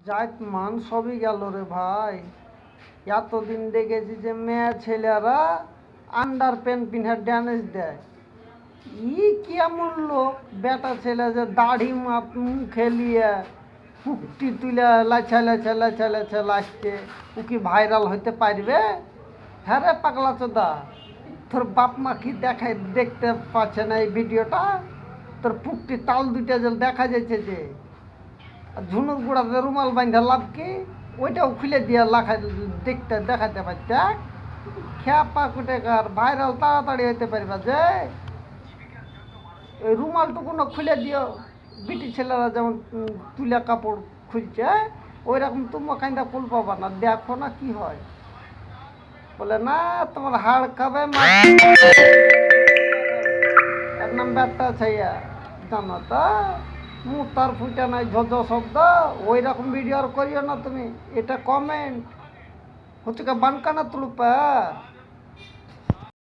জাত মান সবই গেল রে ভাই। এতদিন দেখেছি যে মেয়ে ছেলেরা আন্ডার প্যান্ট পিন্ধে ড্যান্স দেয়। কি এমন লোক বেটা ছেলে যে দাড়ি মুখে নিয়ে পুকটি তুলে লাছা লাছা লাছা লাছা লাগছে, ও কি ভাইরাল হইতে পারবে? হ্যাঁ রে পাগলা চোদা, তোর বাপ মা কি দেখায় দেখতে পাচ্ছে না এই ভিডিওটা? তোর পুকটি তাল দুইটা যে দেখা যাচ্ছে যে, আর ঝুনুর গুড়াতে রুমাল বান্ধা লাভ কি? ওইটাও খুলে দিয়ে লাখা দেখতে দেখাতে পারতে। খেপা কুটেকার ভাইরাল তাড়াতাড়ি হইতে পারবা যে ওই রুমালটুকুনো খুলে দিও। বিটি ছেলেরা যেমন তুলে কাপড় খুলছে, ওই রকম তুমি কাইন্দা কুল পাবা না, দেখো না কি হয়। বলে না তোমার হাড় খাবে এর নাম ব্যাটটা ছাইয়া, জানো তো মুখ তার ফুটা নাই ঝঝ শব্দ। ওই রকম ভিডিও আর করিও না তুমি। এটা কমেন্ট হচ্ছে বানকানা তুলপা।